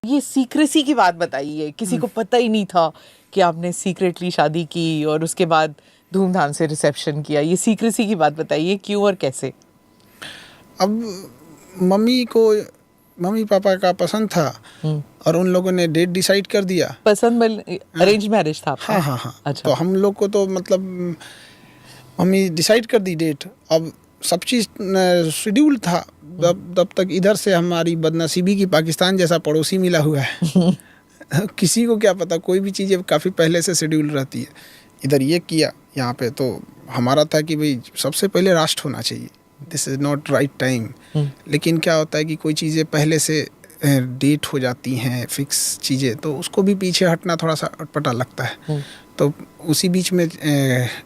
ये सीक्रेसी की बात बताइए, किसी को पता ही नहीं था कि आपने सीक्रेटली शादी की और उसके बाद धूमधाम से रिसेप्शन किया। ये सीक्रेसी की बात बताइए, क्यों और कैसे? अब मम्मी पापा का पसंद था और उन लोगों ने डेट डिसाइड कर दिया। पसंद अरेंज मैरिज था आपका? हाँ। अच्छा। तो हम लोग को तो मतलब मम्मी डिसाइड कर दी डेट। अब सब चीज़ शेड्यूल था। तब तक इधर से हमारी बदनसीबी की पाकिस्तान जैसा पड़ोसी मिला हुआ है। किसी को क्या पता, कोई भी चीज़ें काफ़ी पहले से शेड्यूल रहती है। इधर ये किया, यहाँ पे तो हमारा था कि भाई सबसे पहले राष्ट्र होना चाहिए, this is not right time. लेकिन क्या होता है कि कोई चीज़ें पहले से डेट हो जाती हैं फिक्स चीज़ें, तो उसको भी पीछे हटना थोड़ा सा अटपटा लगता है। तो उसी बीच में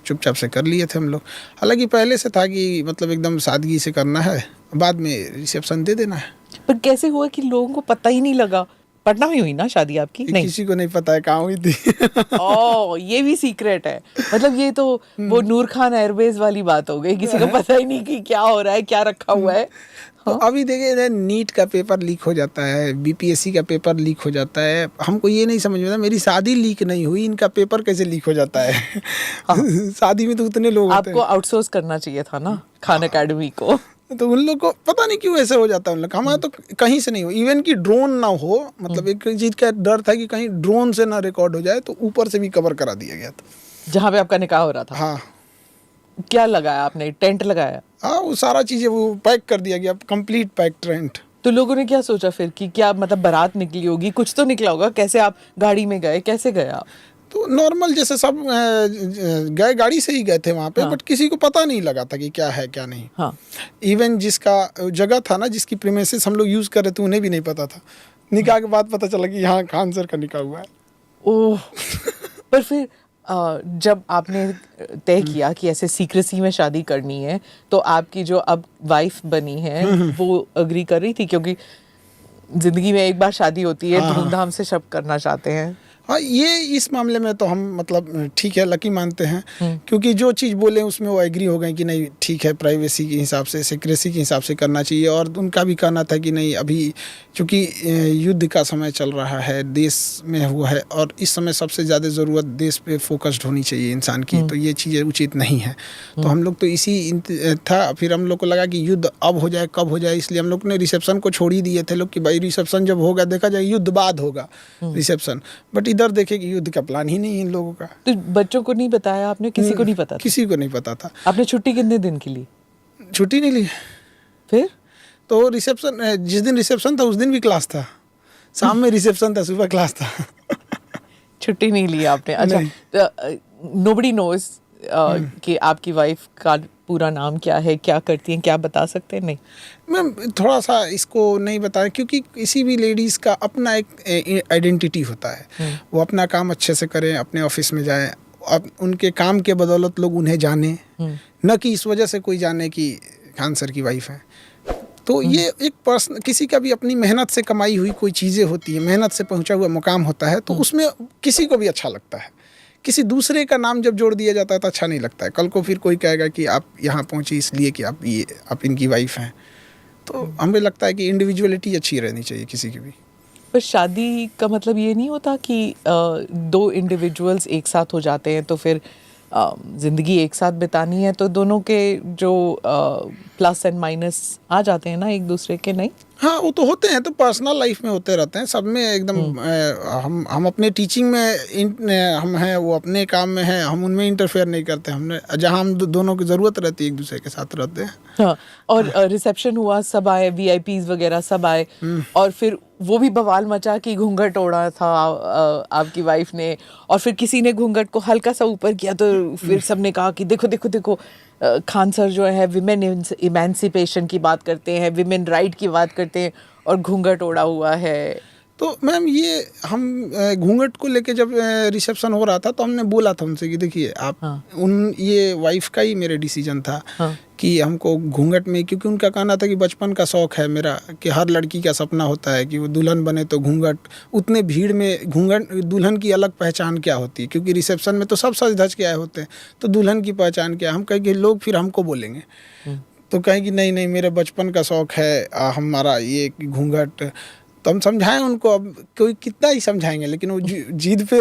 चुपचाप से कर लिए थे हम लोग। हालांकि पहले से था कि मतलब एकदम सादगी से करना है, बाद में रिसेप्शन दे देना है। पर कैसे हुआ कि लोगों को पता ही नहीं लगा? पटना में हुई ना शादी आपकी? नहीं, किसी को नहीं पता है कहाँ हुई थी। ओह, ये भी सीक्रेट है। मतलब ये तो वो नूर खान एयरवेज वाली बात हो गई, किसी को पता ही नहीं कि क्या हो रहा है, क्या रखा हुआ है। तो अभी देखिए, नीट का पेपर लीक हो जाता है, बीपीएससी का पेपर लीक हो जाता है। हमको ये नहीं समझ में आता, मेरी शादी लीक नहीं हुई, इनका पेपर कैसे लीक हो जाता है? शादी में तो उतने लोग होते हैं। आपको आउटसोर्स करना चाहिए था ना खान एकेडमी को। तो उन लोग को पता नहीं क्यों ऐसे हो जाता है। उन लोग हमारा तो कहीं से नहीं हो, इवन कि ड्रोन ना हो। मतलब एक चीज़ का डर था कि कहीं ड्रोन से ना रिकॉर्ड हो जाए, तो ऊपर से भी कवर करा दिया गया था जहाँ पे आपका निकाह हो रहा था। हाँ। क्या लगाया आपने? टेंट लगाया? हाँ, वो सारा चीज़ें वो पैक कर दिया गया, कंप्लीट पैक टेंट। तो लोगों ने क्या सोचा फिर कि क्या मतलब बारात निकली होगी, कुछ तो निकला होगा? कैसे आप गाड़ी में गए, कैसे गए आप? तो नॉर्मल जैसे सब गए, गाड़ी से ही गए थे वहाँ पे। हाँ। बट किसी को पता नहीं लगा था कि क्या है क्या नहीं। हाँ। इवन जिसका जगह था ना, जिसकी प्रीमिसेस हम लोग यूज़ कर रहे थे, उन्हें भी नहीं पता था। निकाह के बाद पता चला कि यहाँ खान सर का निकाह हुआ है। ओह। पर फिर जब आपने तय किया कि ऐसे सीक्रेसी में शादी करनी है, तो आपकी जो अब वाइफ बनी है वो अग्री कर रही थी? क्योंकि जिंदगी में एक बार शादी होती है, धूमधाम से सब करना चाहते हैं। हाँ, ये इस मामले में तो हम मतलब ठीक है, लकी मानते हैं। क्योंकि जो चीज़ बोले उसमें वो एग्री हो गए कि नहीं ठीक है, प्राइवेसी के हिसाब से, सिक्रेसी के हिसाब से करना चाहिए। और उनका भी कहना था कि नहीं, अभी चूँकि युद्ध का समय चल रहा है, देश में हुआ है, और इस समय सबसे ज़्यादा ज़रूरत देश पे फोकस्ड होनी चाहिए इंसान की। तो ये चीज़ें उचित नहीं है। तो हम लोग तो इसी था। फिर हम लोग को लगा कि युद्ध अब हो जाए, कब हो जाए, इसलिए हम लोग ने रिसेप्शन को छोड़ ही दिए थे लोग कि भाई रिसेप्शन जब होगा देखा जाए, युद्ध बाद होगा रिसेप्शन। बट इधर देखे कि युद्ध का प्लान ही नहीं है इन लोगों का। तो बच्चों को नहीं बताया आपने? किसी को नहीं पता था? किसी को नहीं पता था। आपने छुट्टी कितने दिन की ली? छुट्टी नहीं ली। फिर तो रिसेप्शन, जिस दिन रिसेप्शन था उस दिन भी क्लास था, शाम में रिसेप्शन था, सुबह क्लास था। छुट्टी नहीं ली आपने? अच्छा, नोबडी नोज कि आपकी वाइफ का पूरा नाम क्या है, क्या करती हैं, क्या बता सकते हैं? नहीं मैम, थोड़ा सा इसको नहीं बताया, क्योंकि किसी भी लेडीज़ का अपना एक आइडेंटिटी होता है। वो अपना काम अच्छे से करें, अपने ऑफिस में जाएं, अब उनके काम के बदौलत लोग उन्हें जाने, न कि इस वजह से कोई जाने कि खान सर की वाइफ है। तो ये एक पर्सन, किसी का भी अपनी मेहनत से कमाई हुई कोई चीज़ें होती है, मेहनत से पहुंचा हुआ मुकाम होता है, तो उसमें किसी को भी अच्छा लगता है। किसी दूसरे का नाम जब जोड़ दिया जाता है तो अच्छा नहीं लगता है। कल को फिर कोई कहेगा कि आप यहाँ पहुँची इसलिए कि आप इनकी वाइफ हैं। तो हमें लगता है कि इंडिविजुअलिटी अच्छी रहनी चाहिए किसी की भी। पर शादी का मतलब ये नहीं होता कि दो इंडिविजुअल्स एक साथ हो जाते हैं तो फिर ज़िंदगी एक साथ बितानी है, तो दोनों के जो प्लस एंड माइनस आ जाते हैं ना एक दूसरे के? नहीं, हाँ, वो तो होते हैं, तो पर्सनल लाइफ में होते रहते हैं सब में एकदम। हम अपने टीचिंग में हम हैं, वो अपने काम में हैं, हम उनमें इंटरफेयर नहीं करते। हमने जहाँ हम दोनों की ज़रूरत रहती है एक दूसरे के साथ रहते हैं। हाँ। और रिसेप्शन हुआ, सब आए, वीआईपीज वगैरह सब आए, और फिर वो भी बवाल मचा कि घूंघट ओढ़ा था आपकी वाइफ ने, और फिर किसी ने घूंघट को हल्का सा ऊपर किया तो फिर सबने कहा कि देखो देखो देखो, खान सर जो है विमेन इमेंसिपेशन की बात करते हैं, विमेन राइट की बात करते हैं, और घूंघट ओढ़ा हुआ है। तो मैम, ये हम घूंघट को लेके जब रिसेप्शन हो रहा था तो हमने बोला था उनसे कि देखिए आप, ये वाइफ का ही मेरे डिसीजन था कि हमको घूंघट में, क्योंकि उनका कहना था कि बचपन का शौक़ है मेरा कि हर लड़की का सपना होता है कि वो दुल्हन बने तो घूंघट, उतने भीड़ में घूंघट, दुल्हन की अलग पहचान क्या होती है, क्योंकि रिसेप्शन में तो सब सज धज के आए होते हैं, तो दुल्हन की पहचान क्या। हम कहेंगे लोग फिर हमको बोलेंगे, तो कहेंगे नहीं नहीं, मेरे बचपन का शौक़ है हमारा ये घूंघट। तो हम समझाएं उनको, अब कोई कितना ही समझाएंगे, लेकिन वो जिद पे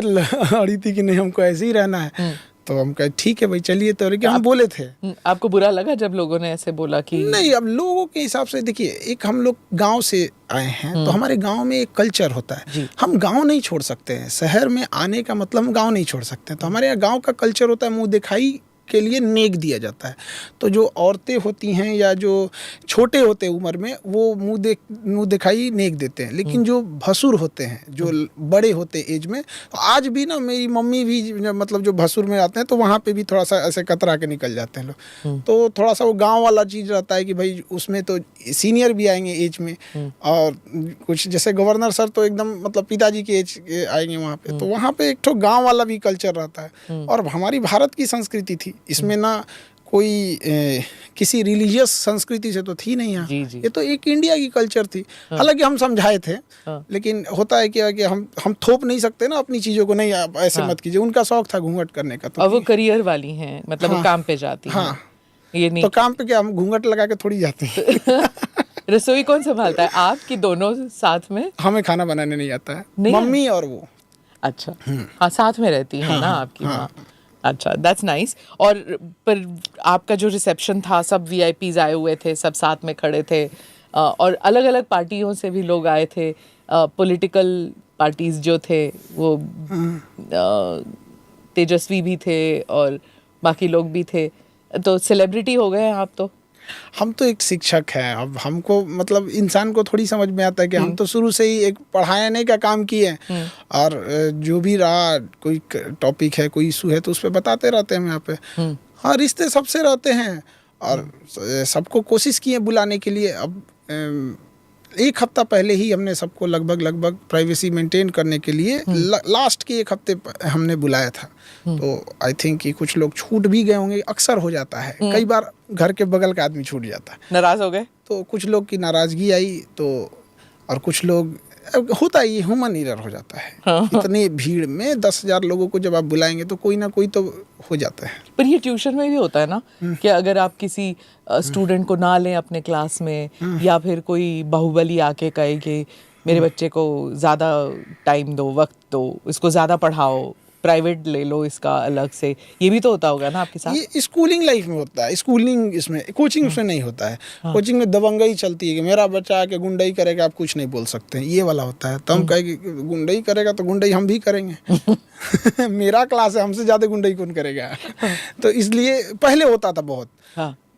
अड़ी थी कि नहीं हमको ऐसे ही रहना है। तो हम कहे ठीक है भाई चलिए, तो लेकिन हम बोले थे। आपको बुरा लगा जब लोगों ने ऐसे बोला कि नहीं, अब लोगों के हिसाब से देखिए, एक हम लोग गांव से आए हैं, तो हमारे गांव में एक कल्चर होता है, हम गांव नहीं छोड़ सकते हैं। शहर में आने का मतलब हम गांव नहीं छोड़ सकते हैं। तो हमारे यहाँ गांव का कल्चर होता है, मुंह दिखाई के लिए नेक दिया जाता है। तो जो औरतें होती हैं या जो छोटे होते हैं उम्र में, वो मुंह दिखाई नेक देते हैं। लेकिन जो भसुर होते हैं, जो बड़े होते हैं एज में, आज भी ना मेरी मम्मी भी मतलब जो भसुर में आते हैं तो वहाँ पे भी थोड़ा सा ऐसे कतरा के निकल जाते हैं लोग। तो थोड़ा सा वो गाँव वाला चीज़ रहता है कि भाई उसमें तो सीनियर भी आएंगे एज में, और कुछ जैसे गवर्नर सर तो एकदम मतलब पिताजी के एज के आएंगे वहाँ पे। तो वहाँ पे एक तो गाँव वाला भी कल्चर रहता है। और हमारी भारत की संस्कृति थी, इसमें ना कोई किसी रिलीजियस संस्कृति से तो थी नहीं यहाँ। ये तो एक इंडिया की कल्चर थी। हालांकि हम समझाए थे, लेकिन होता है क्या कि हम थोप नहीं सकते ना अपनी चीज़ों को, नहीं आप ऐसे मत कीजिए। उनका शौक था घूंघट करने का, तो और वो करियर वाली हैं, मतलब वो काम पे जाती हैं। ये नहीं तो काम पे क्या हम घूंघट लगा के थोड़ी जाते हैं। रसोई कौन संभालता है, आप कि दोनों साथ में? हमें खाना बनाने नहीं आता है, मम्मी और वो। अच्छा, हाँ, साथ में रहती है ना आपकी माँ। अच्छा, दैट्स नाइस। और पर आपका जो रिसेप्शन था, सब वीआईपीज आए हुए थे, सब साथ में खड़े थे, और अलग अलग पार्टियों से भी लोग आए थे। पॉलिटिकल पार्टीज जो थे वो तेजस्वी भी थे और बाकी लोग भी थे। तो सेलिब्रिटी हो गए आप तो। हम तो एक शिक्षक हैं, अब हमको मतलब इंसान को थोड़ी समझ में आता है कि हम तो शुरू से ही एक पढ़ाने का काम किए हैं, और जो भी रहा कोई टॉपिक है, कोई इशू है, तो उस पर बताते रहते हैं यहाँ पे। हाँ, रिश्ते सबसे रहते हैं और सबको कोशिश किए बुलाने के लिए। अब एक हफ्ता पहले ही हमने सबको लगभग प्राइवेसी मेंटेन करने के लिए लास्ट के एक हफ्ते हमने बुलाया था। तो आई थिंक कि कुछ लोग छूट भी गए होंगे, अक्सर हो जाता है, कई बार घर के बगल का आदमी छूट जाता है। नाराज हो गए तो कुछ लोग की नाराजगी आई, तो और कुछ लोग, होता है, ये ह्यूमन एरर हो जाता है। इतनी भीड़ में 10,000 लोगों को जब आप बुलाएंगे तो कोई ना कोई तो हो जाता है। पर ये ट्यूशन में भी होता है ना कि अगर आप किसी स्टूडेंट को ना लें अपने क्लास में, या फिर कोई बाहुबली आके कहे कि मेरे बच्चे को ज़्यादा टाइम दो, वक्त दो, इसको ज़्यादा पढ़ाओ, प्राइवेट ले लो इसका अलग से, ये भी तो होता होगा ना आपके साथ? ये स्कूलिंग लाइफ में होता है, स्कूलिंग इसमें, कोचिंग उसमें नहीं होता है। कोचिंग में दबंगई चलती है कि मेरा बच्चा आके गुंडई करेगा, आप कुछ नहीं बोल सकते हैं, ये वाला होता है। तो हम कहे कि गुंडई करेगा तो गुंडई हम भी करेंगे। मेरा क्लास है, हमसे ज़्यादा गुंडई कौन करेगा? तो इसलिए पहले होता था बहुत।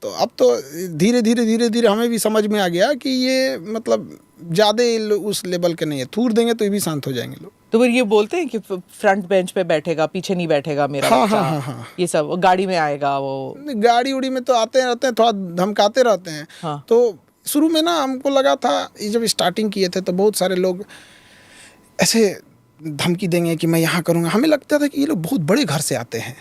तो अब तो धीरे धीरे हमें भी समझ में आ गया कि ये मतलब ज़्यादा उस लेवल के नहीं है, थूर देंगे तो ये भी शांत हो जाएंगे लोग। तो फिर ये बोलते हैं कि फ्रंट बेंच पे बैठेगा, पीछे नहीं बैठेगा मेरा बच्चा। हाँ। ये सब गाड़ी में आएगा, वो गाड़ी उड़ी में तो आते रहते हैं, थोड़ा धमकाते रहते हैं। तो शुरू में ना हमको लगा था, ये जब स्टार्टिंग किए थे तो बहुत सारे लोग ऐसे धमकी देंगे कि मैं यहाँ करूँगा। हमें लगता था कि ये लोग बहुत बड़े घर से आते हैं।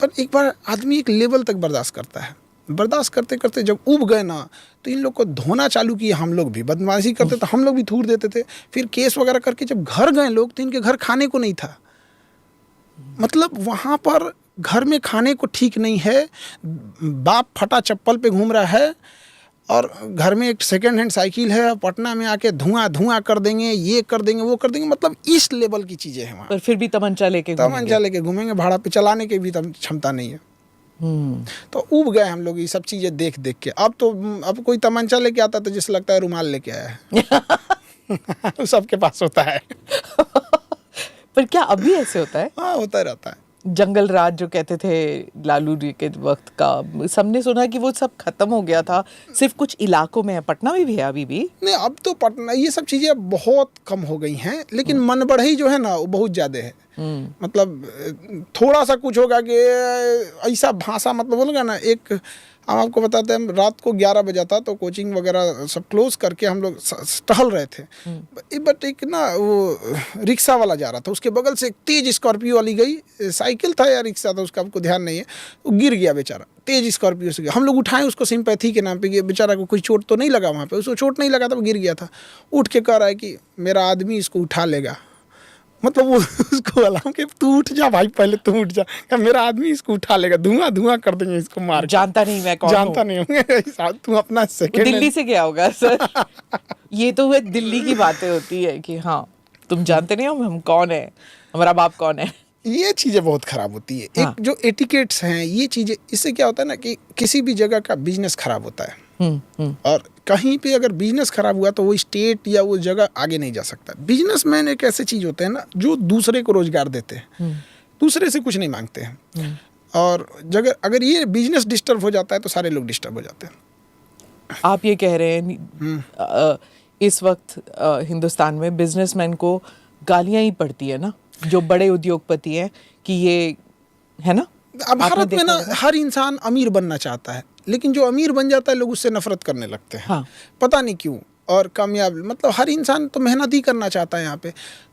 पर एक बार आदमी एक लेवल तक बर्दाश्त करता है, बर्दाश्त करते करते जब उब गए ना, तो इन लोग को धोना चालू किया। हम लोग भी बदमाशी करते तो हम लोग भी थूर देते थे। फिर केस वगैरह करके जब घर गए लोग, तो इनके घर खाने को नहीं था। मतलब वहाँ पर घर में खाने को ठीक नहीं है, बाप फटा चप्पल पे घूम रहा है, और घर में एक सेकेंड हैंड साइकिल है, पटना में आके धुआं कर देंगे, ये कर देंगे, वो कर देंगे। मतलब इस लेवल की चीज़ें हैं वहाँ। पर फिर भी तमंचा लेके घूमेंगे, भाड़ा पे चलाने की भी क्षमता नहीं है। तो उब गए हम लोग ये सब चीजें देख के। अब कोई तमंचा लेके आता तो जैसे लगता है रुमाल लेके आया है। सबके पास होता है। पर क्या अभी ऐसे होता है? हाँ, होता रहता है। जंगल राज जो कहते थे लालू जी के वक्त का, सबने सुना कि वो सब खत्म हो गया था, सिर्फ कुछ इलाकों में है। पटना में भी है अभी भी? नहीं, अब तो पटना ये सब चीजें बहुत कम हो गई हैं, लेकिन मन बढ़ई जो है ना वो बहुत ज्यादा है। मतलब थोड़ा सा कुछ होगा कि ऐसा भाषा, मतलब बोलेगा ना, एक हम आपको बताते हैं, रात को 11 बजा था तो कोचिंग वगैरह सब क्लोज करके हम लोग टहल रहे थे। बट एक ना वो रिक्शा वाला जा रहा था, उसके बगल से एक तेज स्कॉर्पियो वाली गई, साइकिल था या रिक्शा था उसका आपको ध्यान नहीं है, वो गिर गया बेचारा, तेज स्कॉर्पियो से गया। हम लोग उठाएं उसको सिंपैथी के नाम पे कि बेचारा को कोई चोट तो नहीं लगा, वहाँ पे उसको चोट नहीं लगा था, वो गिर गया था। उठ के कह रहा है कि मेरा आदमी इसको उठा लेगा। मतलब वो उसको अलार्म के तू उठ जा भाई, पहले तू उठ जा, क्या मेरा आदमी इसको उठा लेगा, धुआं धुआं कर देंगे इसको मार के। जानता नहीं मैं कौन जानता हूँ। नहीं होंगे तू अपना वो सेकंड दिल्ली से गया होगा सर। ये तो हुए दिल्ली की बातें होती है कि हाँ तुम जानते नहीं हो हम कौन है, हमारा बाप कौन है। ये चीज़ें बहुत ख़राब होती है। हाँ। एक जो एटिकेट्स हैं ये चीज़ें, इससे क्या होता है ना कि किसी भी जगह का बिजनेस ख़राब होता है। और कहीं पे अगर बिजनेस खराब हुआ तो वो स्टेट या वो जगह आगे नहीं जा सकता। बिजनेसमैन एक ऐसे चीज होते हैं ना जो दूसरे को रोजगार देते हैं, दूसरे से कुछ नहीं मांगते हैं। और जगह अगर ये बिजनेस डिस्टर्ब हो जाता है तो सारे लोग डिस्टर्ब हो जाते हैं। आप ये कह रहे हैं इस वक्त हिंदुस्तान में बिजनेसमैन को गालियां ही पड़ती है ना, जो बड़े उद्योगपति हैं, कि ये है ना। अब भारत में ना हर इंसान अमीर बनना चाहता है, लेकिन जो अमीर बन जाता है लोग उससे नफरत करने लगते हैं। हाँ। पता नहीं क्यों। और कामयाब, मतलब हर इंसान तो मेहनत ही करना चाहता है यहाँ पे।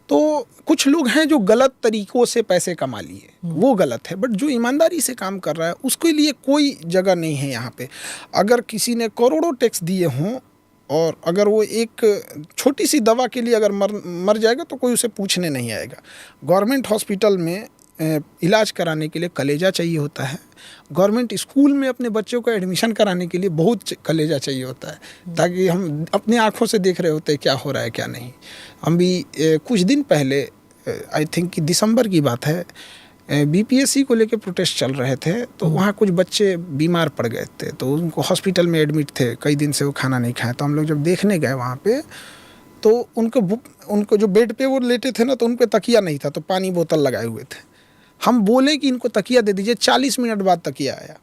तो कुछ लोग हैं जो गलत तरीकों से पैसे कमा लिए, वो गलत है। बट जो ईमानदारी से काम कर रहा है उसके लिए कोई जगह नहीं है यहाँ पे। अगर किसी ने करोड़ों टैक्स दिए हों और अगर वो एक छोटी सी दवा के लिए अगर मर जाएगा तो कोई उसे पूछने नहीं आएगा। गवर्नमेंट हॉस्पिटल में इलाज कराने के लिए कलेजा चाहिए होता है। गवर्नमेंट स्कूल में अपने बच्चों का एडमिशन कराने के लिए बहुत कलेजा चाहिए होता है, ताकि हम अपने आँखों से देख रहे होते हैं क्या हो रहा है क्या नहीं। हम भी कुछ दिन पहले, आई थिंक कि दिसंबर की बात है, बीपीएससी को लेकर प्रोटेस्ट चल रहे थे। तो वहाँ कुछ बच्चे बीमार पड़ गए थे, तो उनको हॉस्पिटल में एडमिट थे, कई दिन से वो खाना नहीं खाए। तो हम लोग जब देखने गए वहाँ पे तो उनको जो बेड पे वो लेटे थे ना, तो उन पे तकिया नहीं था, तो पानी बोतल लगाए हुए थे। हम बोले कि इनको तकिया दे दीजिए, 40 मिनट बाद तकिया आया।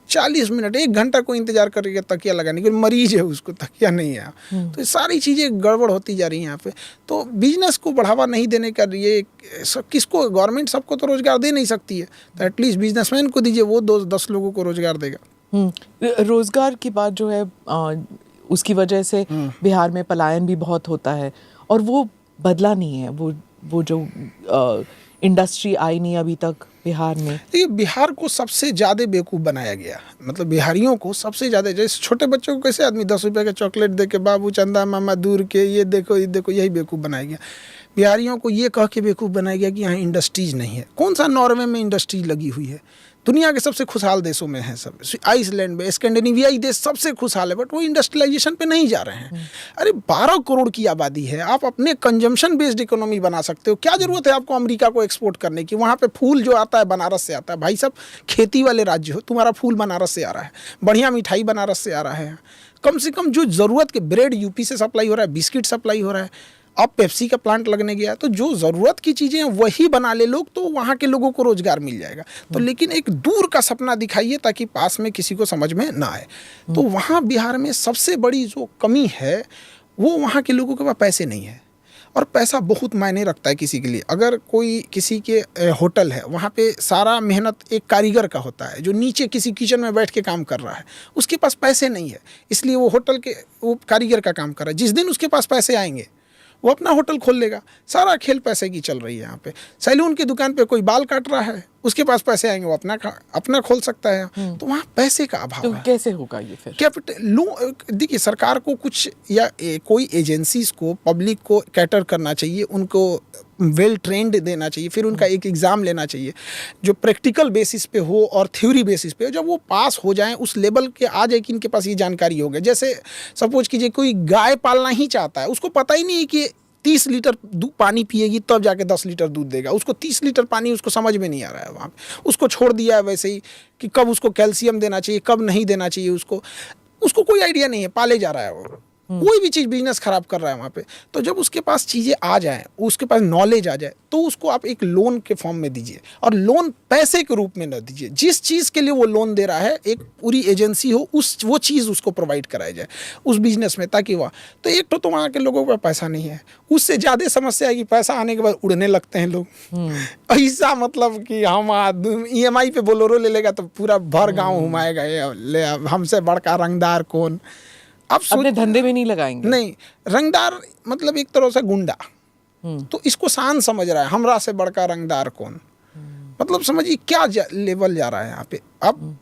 40 मिनट, 1 घंटा को इंतजार करके तकिया लगाने के, मरीज है उसको तकिया नहीं आया। तो ये सारी चीज़ें गड़बड़ होती जा रही हैं यहाँ पे। तो बिजनेस को बढ़ावा नहीं देने का ये किसको, गवर्नमेंट सबको तो रोजगार दे नहीं सकती है, तो एटलीस्ट बिजनेसमैन को दीजिए, वो 10 लोगों को रोजगार देगा। रोजगार की बात जो है उसकी वजह से बिहार में पलायन भी बहुत होता है, और वो बदला नहीं है। वो जो इंडस्ट्री आई नहीं अभी तक बिहार में। ये बिहार को सबसे ज़्यादा बेवकूफ़ बनाया गया, मतलब बिहारियों को सबसे ज़्यादा। जैसे छोटे बच्चों को कैसे आदमी 10 रुपये का चॉकलेट दे के बाबू चंदा मामा दूर के ये देखो, यही बेवकूफ़ बनाया गया। बिहारियों को ये कह के बेवकूफ़ बनाया गया कि यहाँ इंडस्ट्रीज़ नहीं है। कौन सा नॉर्वे में इंडस्ट्री लगी हुई है? दुनिया के सबसे खुशहाल देशों में है सब, आइसलैंड में, स्कैंडिनेवियाई देश सबसे खुशहाल है, बट वो इंडस्ट्रियलाइजेशन पे नहीं जा रहे हैं। अरे 12 करोड़ की आबादी है, आप अपने कंजम्पशन बेस्ड इकोनॉमी बना सकते हो। क्या जरूरत है आपको अमेरिका को एक्सपोर्ट करने की? वहाँ पे फूल जो आता है बनारस से आता है। भाई साहब, खेती वाले राज्य हो, तुम्हारा फूल बनारस से आ रहा है, बढ़िया मिठाई बनारस से आ रहा है। कम से कम जो ज़रूरत के ब्रेड यूपी से सप्लाई हो रहा है, बिस्किट सप्लाई हो रहा है। अब पेप्सी का प्लांट लगने गया, तो जो ज़रूरत की चीज़ें हैं वही बना ले लोग, तो वहाँ के लोगों को रोज़गार मिल जाएगा। तो लेकिन एक दूर का सपना दिखाइए ताकि पास में किसी को समझ में ना आए। तो वहाँ बिहार में सबसे बड़ी जो कमी है वो वहाँ के लोगों के पास पैसे नहीं है। और पैसा बहुत मायने रखता है किसी के लिए। अगर कोई किसी के होटल है, वहाँ पे सारा मेहनत एक कारीगर का होता है जो नीचे किसी किचन में बैठ के काम कर रहा है। उसके पास पैसे नहीं है, इसलिए वो होटल के वो कारीगर का काम कर रहा है। जिस दिन उसके पास पैसे आएंगे वो अपना होटल खोल लेगा। सारा खेल पैसे की चल रही है यहाँ पे। सैलून की दुकान पे कोई बाल काट रहा है, उसके पास पैसे आएंगे, वो अपना खोल सकता है। तो वहाँ पैसे का अभाव तो है। कैसे होगा ये फिर? कैपिटल देखिए, सरकार को कुछ या कोई एजेंसीज को पब्लिक को कैटर करना चाहिए, उनको वेल ट्रेंड देना चाहिए, फिर उनका एक एग्ज़ाम लेना चाहिए जो प्रैक्टिकल बेसिस पे हो और थ्योरी बेसिस पे हो। जब वो पास हो जाएं, उस लेवल के आ जाए कि इनके पास ये जानकारी हो गई। जैसे सपोज कीजिए कोई गाय पालना ही चाहता है, उसको पता ही नहीं है कि 30 लीटर पानी पिएगी तब जाके 10 लीटर दूध देगा। उसको 30 लीटर पानी उसको समझ में नहीं आ रहा है वहाँ पे। उसको छोड़ दिया है वैसे ही कि कब उसको कैल्शियम देना चाहिए, कब नहीं देना चाहिए। उसको कोई आइडिया नहीं है, पाले जा रहा है वो। कोई भी चीज़ बिजनेस खराब कर रहा है वहाँ पे। तो जब उसके पास चीज़ें आ जाएं, उसके पास नॉलेज आ जाए, तो उसको आप एक लोन के फॉर्म में दीजिए। और लोन पैसे के रूप में न दीजिए। जिस चीज़ के लिए वो लोन दे रहा है, एक पूरी एजेंसी हो, वो चीज़ उसको प्रोवाइड कराई जाए उस बिजनेस में, ताकि वह तो एक तो वहाँ के लोगों का पैसा नहीं है। उससे ज़्यादा समस्या है कि पैसा आने के बाद उड़ने लगते हैं लोग। ऐसा मतलब कि हम EMI पे बोलेरो ले लेगा तो पूरा भर गाँव घुमाएगा, हमसे बड़का रंगदार कौन। आप अपने धंधे में नहीं लगाएंगे। नहीं, रंगदार मतलब एक तरह से गुंडा। तो इसको शान समझ रहा है, हमरा से बड़का रंगदार कौन। मतलब समझिए क्या लेवल जा रहा है यहाँ पे। अब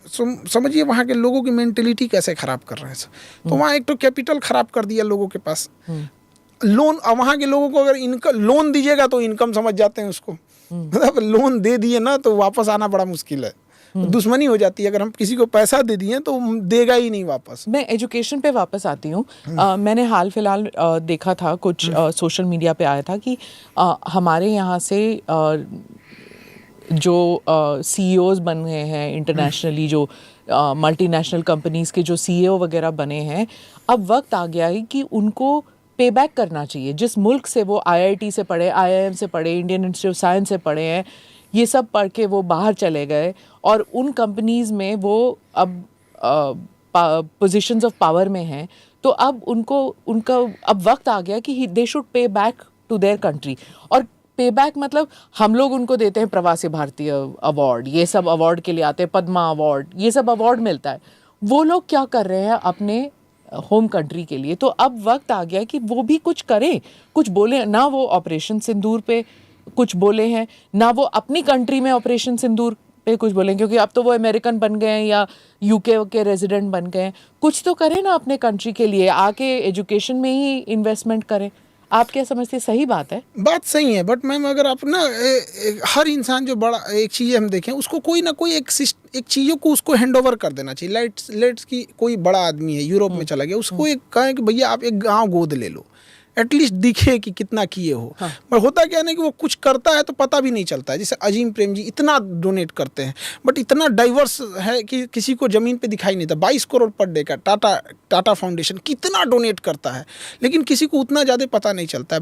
समझिए वहाँ के लोगों की मेंटेलिटी कैसे खराब कर रहे हैं। तो वहाँ एक तो कैपिटल खराब कर दिया लोगों के पास। लोन, वहाँ के लोगों को अगर इनकम लोन दीजिएगा तो इनकम समझ जाते हैं उसको, मतलब लोन दे दिए ना तो वापस आना बड़ा मुश्किल है, दुश्मनी हो जाती है। अगर हम किसी को पैसा दे दिए तो देगा ही नहीं वापस। मैं एजुकेशन पे वापस आती हूँ। मैंने हाल फिलहाल देखा था, कुछ सोशल मीडिया पे आया था कि हमारे यहाँ से जो सीईओज बन गए हैं इंटरनेशनली, जो मल्टीनेशनल कंपनीज़ के जो सीईओ वगैरह बने हैं, अब वक्त आ गया है कि उनको पे बैक करना चाहिए। जिस मुल्क से वो आईआईटी से पढ़े, आईआईएम से पढ़े, इंडियन इंस्टीट्यूट ऑफ साइंस से पढ़े हैं, ये सब पढ़ के वो बाहर चले गए और उन कंपनीज़ में वो अब पोजीशंस ऑफ पावर में हैं, तो अब उनका अब वक्त आ गया कि they should pay back to their country. और पे बैक मतलब हम लोग उनको देते हैं प्रवासी भारतीय अवार्ड, ये सब अवार्ड के लिए आते हैं, पद्मा अवार्ड, ये सब अवार्ड मिलता है। वो लोग क्या कर रहे हैं अपने होम कंट्री के लिए? तो अब वक्त आ गया कि वो भी कुछ करें, कुछ बोले ना। वो ऑपरेशन सिंदूर पे कुछ बोले हैं, ना वो अपनी कंट्री में ऑपरेशन सिंदूर पे कुछ बोलें, क्योंकि अब तो वो अमेरिकन बन गए हैं या यूके के रेजिडेंट बन गए हैं। कुछ तो करें ना अपने कंट्री के लिए, आके एजुकेशन में ही इन्वेस्टमेंट करें। आप क्या समझते हैं, सही बात है? बात सही है, बट मैम अगर आप ना हर इंसान जो बड़ा एक चीज़ हम देखें, उसको कोई ना कोई एक चीज़ों को उसको हैंड ओवर कर देना चाहिए। लेट्स की कोई बड़ा आदमी है, यूरोप में चला गया, उसको एक कहें कि भैया आप एक गांव गोद ले लो, एटलीस्ट दिखे कि कितना किए हो। हाँ। पर होता क्या है ना कि वो कुछ करता है तो पता भी नहीं चलता है। जैसे अजीम प्रेम जी इतना डोनेट करते हैं, बट इतना डाइवर्स है कि किसी को ज़मीन पे दिखाई नहीं था। 22 करोड़ पर डे का टाटा फाउंडेशन कितना डोनेट करता है, लेकिन किसी को उतना ज़्यादा पता नहीं चलता है।